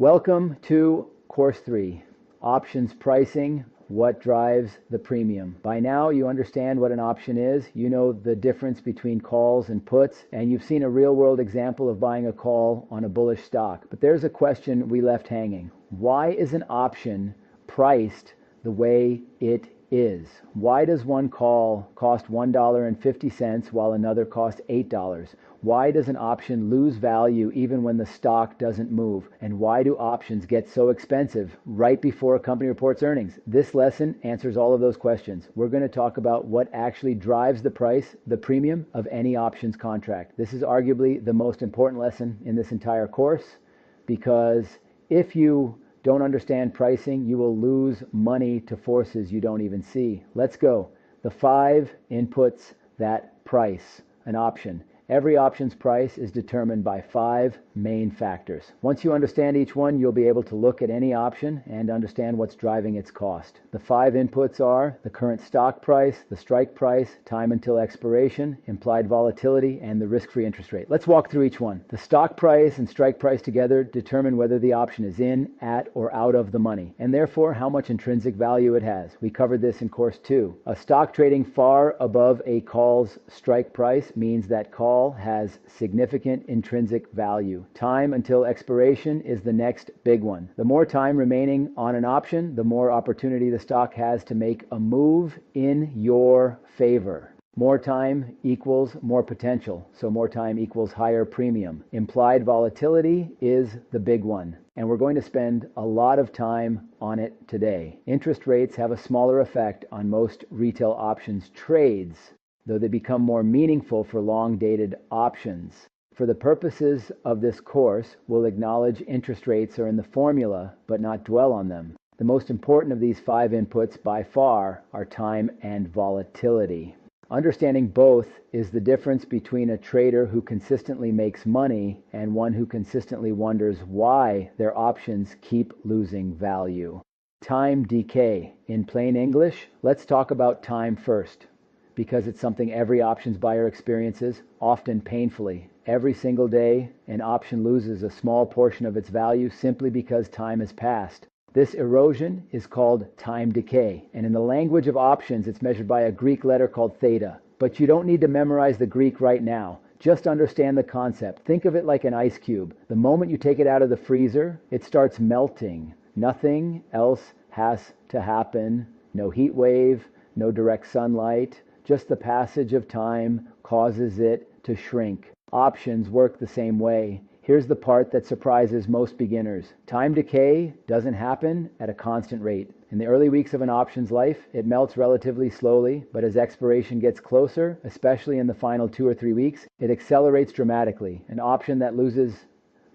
Welcome to Course 3, Options Pricing, What Drives the Premium. By now you understand what an option is, you know the difference between calls and puts, and you've seen a real-world example of buying a call on a bullish stock. But there's a question we left hanging. Why is an option priced the way it is? Why does one call cost $1.50 while another costs $8? Why does an option lose value even when the stock doesn't move? And why do options get so expensive right before a company reports earnings? This lesson answers all of those questions. We're going to talk about what actually drives the price, the premium of any options contract. This is arguably the most important lesson in this entire course, because if you don't understand pricing, you will lose money to forces you don't even see. Let's go. The 5 inputs that price an option. Every option's price is determined by 5 main factors. Once you understand each one, you'll be able to look at any option and understand what's driving its cost. The 5 inputs are the current stock price, the strike price, time until expiration, implied volatility, and the risk-free interest rate. Let's walk through each one. The stock price and strike price together determine whether the option is in, at, or out of the money, and therefore how much intrinsic value it has. We covered this in Course 2. A stock trading far above a call's strike price means that call has significant intrinsic value. Time until expiration is the next big one. The more time remaining on an option, the more opportunity the stock has to make a move in your favor. More time equals more potential, so more time equals higher premium. Implied volatility is the big one, and we're going to spend a lot of time on it today. Interest rates have a smaller effect on most retail options trades, though they become more meaningful for long-dated options. For the purposes of this course, we'll acknowledge interest rates are in the formula, but not dwell on them. The most important of these 5 inputs by far are time and volatility. Understanding both is the difference between a trader who consistently makes money and one who consistently wonders why their options keep losing value. Time decay. In plain English, let's talk about time first, because it's something every options buyer experiences, often painfully. Every single day, an option loses a small portion of its value simply because time has passed. This erosion is called time decay, and in the language of options, it's measured by a Greek letter called theta. But you don't need to memorize the Greek right now. Just understand the concept. Think of it like an ice cube. The moment you take it out of the freezer, it starts melting. Nothing else has to happen. No heat wave, no direct sunlight. Just the passage of time causes it to shrink. Options work the same way. Here's the part that surprises most beginners. Time decay doesn't happen at a constant rate. In the early weeks of an option's life, it melts relatively slowly, but as expiration gets closer, especially in the final 2 or 3 weeks, it accelerates dramatically. An option that loses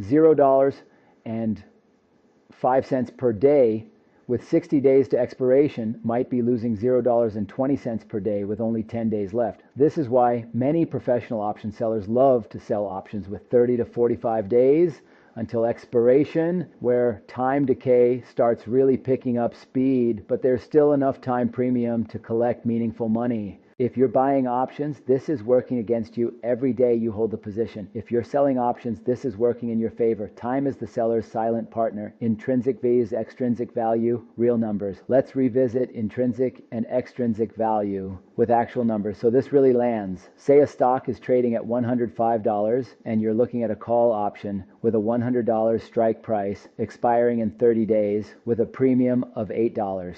$0.05 per day with 60 days to expiration might be losing $0.20 per day with only 10 days left. This is why many professional option sellers love to sell options with 30 to 45 days until expiration, where time decay starts really picking up speed, but there's still enough time premium to collect meaningful money. If you're buying options, this is working against you every day you hold the position. If you're selling options, this is working in your favor. Time is the seller's silent partner. Intrinsic vs. extrinsic value, real numbers. Let's revisit intrinsic and extrinsic value with actual numbers. So this really lands. Say a stock is trading at $105 and you're looking at a call option with a $100 strike price expiring in 30 days with a premium of $8.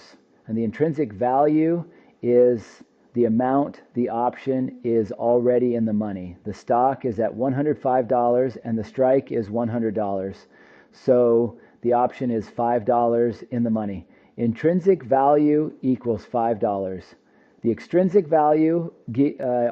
And the intrinsic value is the amount the option is already in the money. The stock is at $105 and the strike is $100. So the option is $5 in the money. Intrinsic value equals $5. The extrinsic value,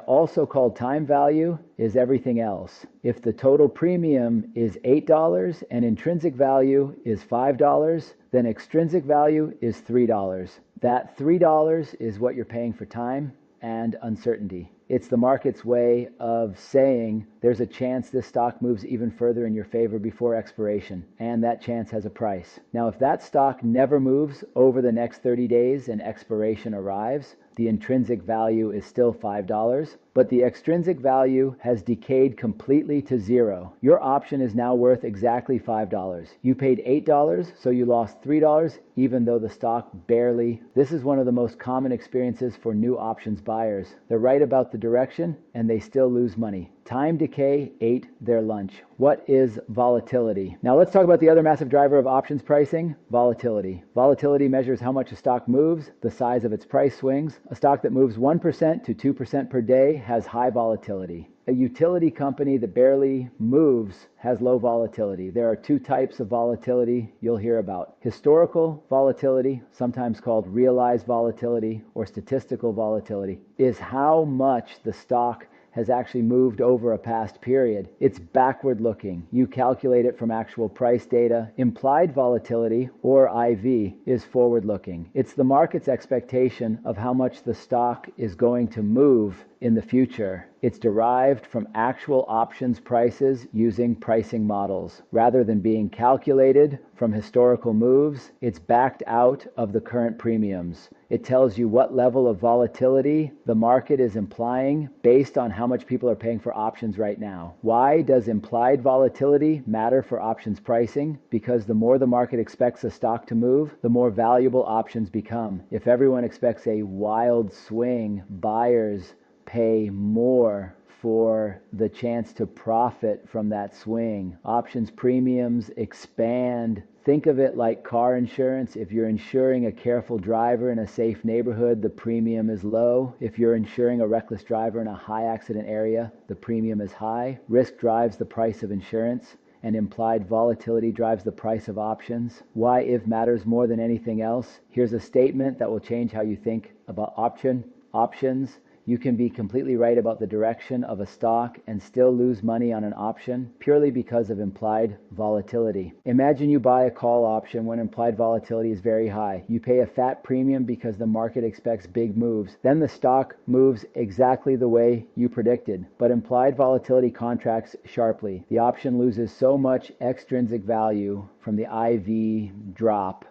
also called time value, is everything else. If the total premium is $8 and intrinsic value is $5, then extrinsic value is $3. That $3 is what you're paying for time and uncertainty. It's the market's way of saying there's a chance this stock moves even further in your favor before expiration, and that chance has a price. Now, if that stock never moves over the next 30 days and expiration arrives, the intrinsic value is still $5. but the extrinsic value has decayed completely to zero. Your option is now worth exactly $5. You paid $8, so you lost $3, even though the stock barely. This is one of the most common experiences for new options buyers. They're right about the direction, and they still lose money. Time decay ate their lunch. What is volatility? Now let's talk about the other massive driver of options pricing, volatility. Volatility measures how much a stock moves, the size of its price swings. A stock that moves 1% to 2% per day has high volatility. A utility company that barely moves has low volatility. There are two types of volatility you'll hear about. Historical volatility, sometimes called realized volatility or statistical volatility, is how much the stock has actually moved over a past period. It's backward looking. You calculate it from actual price data. Implied volatility, or IV, is forward looking. It's the market's expectation of how much the stock is going to move in the future. It's derived from actual options prices using pricing models. Rather than being calculated from historical moves, it's backed out of the current premiums. It tells you what level of volatility the market is implying based on how much people are paying for options right now. Why does implied volatility matter for options pricing? Because the more the market expects a stock to move, the more valuable options become. If everyone expects a wild swing, buyers pay more for the chance to profit from that swing. Options premiums expand. Think of it like car insurance. If you're insuring a careful driver in a safe neighborhood, the premium is low. If you're insuring a reckless driver in a high accident area, the premium is high. Risk drives the price of insurance, and implied volatility drives the price of options. Why if matters more than anything else? Here's a statement that will change how you think about options. You can be completely right about the direction of a stock and still lose money on an option purely because of implied volatility. Imagine you buy a call option when implied volatility is very high. You pay a fat premium because the market expects big moves. Then the stock moves exactly the way you predicted, but implied volatility contracts sharply. The option loses so much extrinsic value from the IV drop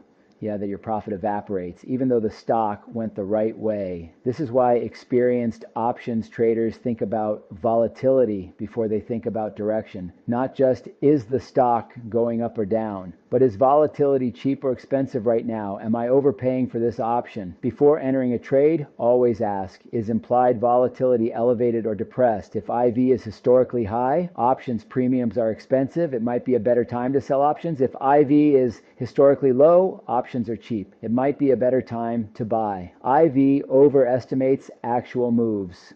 that your profit evaporates, even though the stock went the right way. This is why experienced options traders think about volatility before they think about direction. Not just, is the stock going up or down, but is volatility cheap or expensive right now? Am I overpaying for this option? Before entering a trade, always ask, is implied volatility elevated or depressed? If IV is historically high, options premiums are expensive. It might be a better time to sell options. If IV is historically low, options are cheap. It might be a better time to buy. IV overestimates actual moves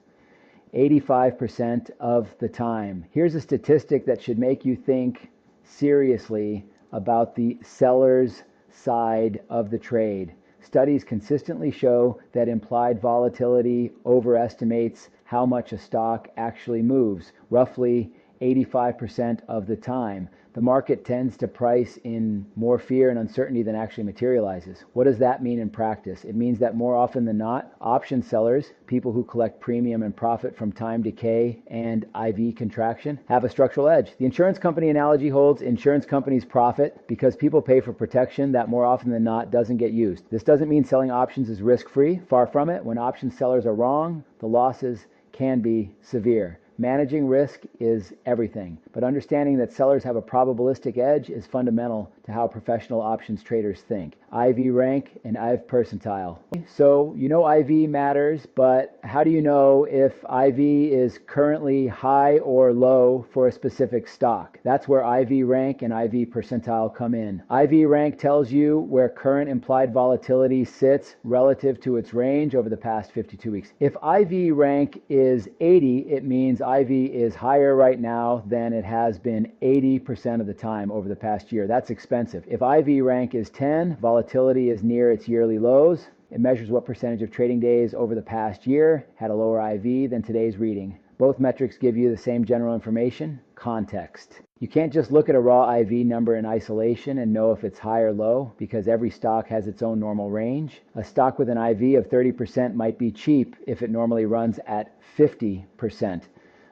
85% of the time. Here's a statistic that should make you think seriously about the seller's side of the trade. Studies consistently show that implied volatility overestimates how much a stock actually moves, roughly 85% of the time. The market tends to price in more fear and uncertainty than actually materializes. What does that mean in practice? It means that more often than not, option sellers, people who collect premium and profit from time decay and IV contraction, have a structural edge. The insurance company analogy holds. Insurance companies profit because people pay for protection that more often than not doesn't get used. This doesn't mean selling options is risk-free. Far from it. When option sellers are wrong, the losses can be severe. Managing risk is everything, but understanding that sellers have a probabilistic edge is fundamental to how professional options traders think. IV rank and IV percentile. So you know IV matters, but how do you know if IV is currently high or low for a specific stock? That's where IV rank and IV percentile come in. IV rank tells you where current implied volatility sits relative to its range over the past 52 weeks. If IV rank is 80, it means IV is higher right now than it has been 80% of the time over the past year. That's expensive. If IV rank is 10, volatility is near its yearly lows. It measures what percentage of trading days over the past year had a lower IV than today's reading. Both metrics give you the same general information, context. You can't just look at a raw IV number in isolation and know if it's high or low, because every stock has its own normal range. A stock with an IV of 30% might be cheap if it normally runs at 50%.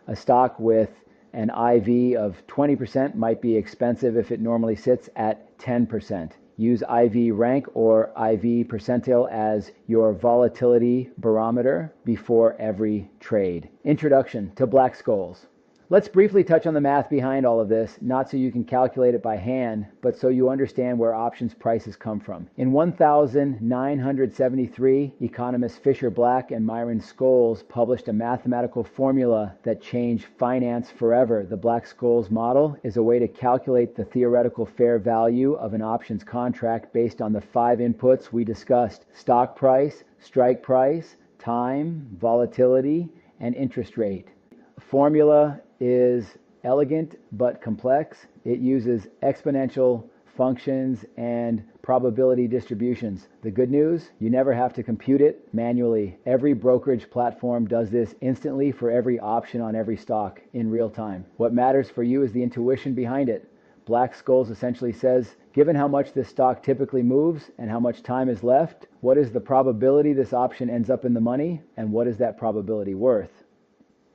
A stock with an IV of 20% might be expensive if it normally sits at 10%. Use IV rank or IV percentile as your volatility barometer before every trade. Introduction to Black Skulls. Let's briefly touch on the math behind all of this, not so you can calculate it by hand, but so you understand where options prices come from. In 1973, economists Fisher Black and Myron Scholes published a mathematical formula that changed finance forever. The Black-Scholes model is a way to calculate the theoretical fair value of an options contract based on the 5 inputs we discussed: stock price, strike price, time, volatility, and interest rate. The formula is elegant but complex. It uses exponential functions and probability distributions. The good news, you never have to compute it manually. Every brokerage platform does this instantly for every option on every stock in real time. What matters for you is the intuition behind it. Black Scholes essentially says, given how much this stock typically moves and how much time is left, what is the probability this option ends up in the money, and what is that probability worth?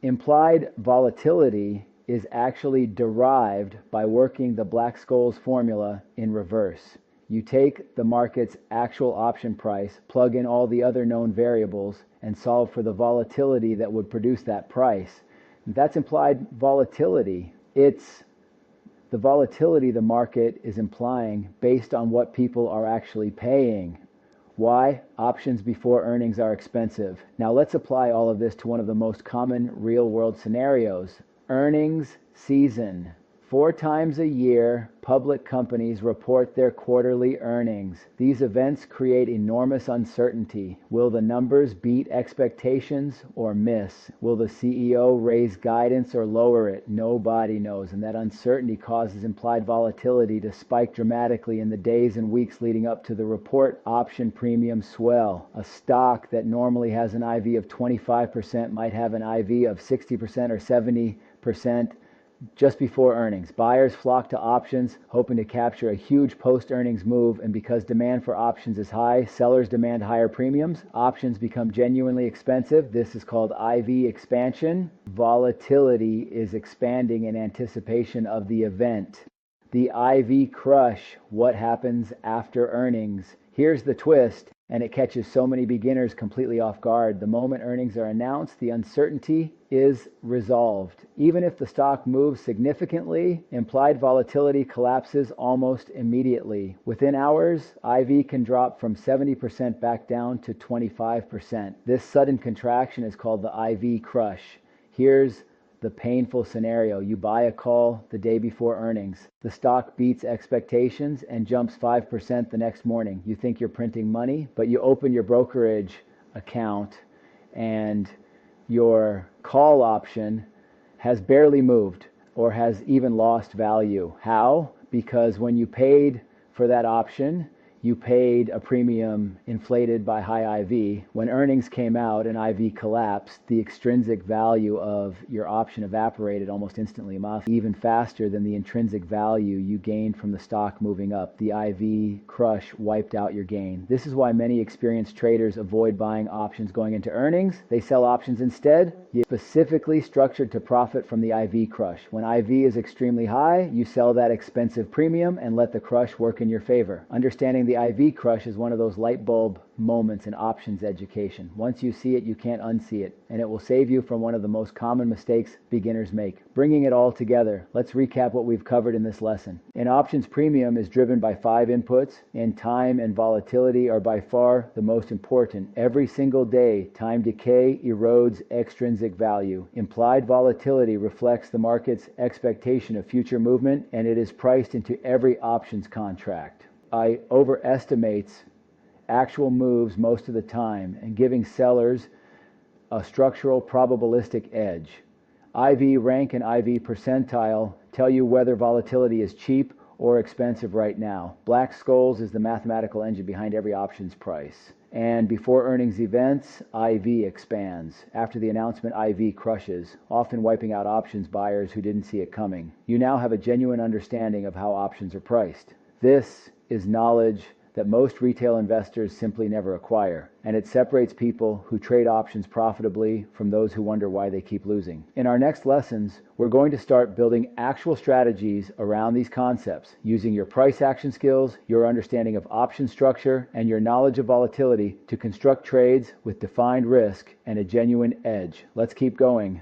Implied volatility is actually derived by working the Black-Scholes formula in reverse. You take the market's actual option price, plug in all the other known variables, and solve for the volatility that would produce that price. That's implied volatility. It's the volatility the market is implying based on what people are actually paying. Why? Options before earnings are expensive. Now let's apply all of this to one of the most common real-world scenarios. Earnings season. 4 times a year, public companies report their quarterly earnings. These events create enormous uncertainty. Will the numbers beat expectations or miss? Will the CEO raise guidance or lower it? Nobody knows, and that uncertainty causes implied volatility to spike dramatically in the days and weeks leading up to the report. Option premiums swell. A stock that normally has an IV of 25% might have an IV of 60% or 70% just before earnings. Buyers flock to options, hoping to capture a huge post-earnings move, and because demand for options is high, sellers demand higher premiums. Options become genuinely expensive. This is called IV expansion. Volatility is expanding in anticipation of the event. The IV crush, what happens after earnings? Here's the twist, and it catches so many beginners completely off guard. The moment earnings are announced, the uncertainty is resolved. Even if the stock moves significantly, implied volatility collapses almost immediately. Within hours, IV can drop from 70% back down to 25%. This sudden contraction is called the IV crush. Here's the painful scenario. You buy a call the day before earnings. The stock beats expectations and jumps 5% the next morning. You think you're printing money, but you open your brokerage account and your call option has barely moved or has even lost value. How? Because when you paid for that option, you paid a premium inflated by high IV. When earnings came out and IV collapsed, the extrinsic value of your option evaporated almost instantly, even faster than the intrinsic value you gained from the stock moving up. The IV crush wiped out your gain. This is why many experienced traders avoid buying options going into earnings. They sell options instead. You're specifically structured to profit from the IV crush. When IV is extremely high, you sell that expensive premium and let the crush work in your favor. Understanding the IV crush is one of those light bulb moments in options education. Once you see it, you can't unsee it, and it will save you from one of the most common mistakes beginners make. Bringing it all together, let's recap what we've covered in this lesson. An options premium is driven by 5 inputs, and time and volatility are by far the most important. Every single day, time decay erodes extrinsic value. Implied volatility reflects the market's expectation of future movement, and it is priced into every options contract. I overestimates actual moves most of the time and giving sellers a structural probabilistic edge. IV rank and IV percentile tell you whether volatility is cheap or expensive right now. Black Scholes is the mathematical engine behind every options price. And before earnings events, IV expands. After the announcement, IV crushes, often wiping out options buyers who didn't see it coming. You now have a genuine understanding of how options are priced. This is knowledge that most retail investors simply never acquire, and it separates people who trade options profitably from those who wonder why they keep losing. In our next lessons, we're going to start building actual strategies around these concepts, using your price action skills, your understanding of option structure, and your knowledge of volatility to construct trades with defined risk and a genuine edge. Let's keep going.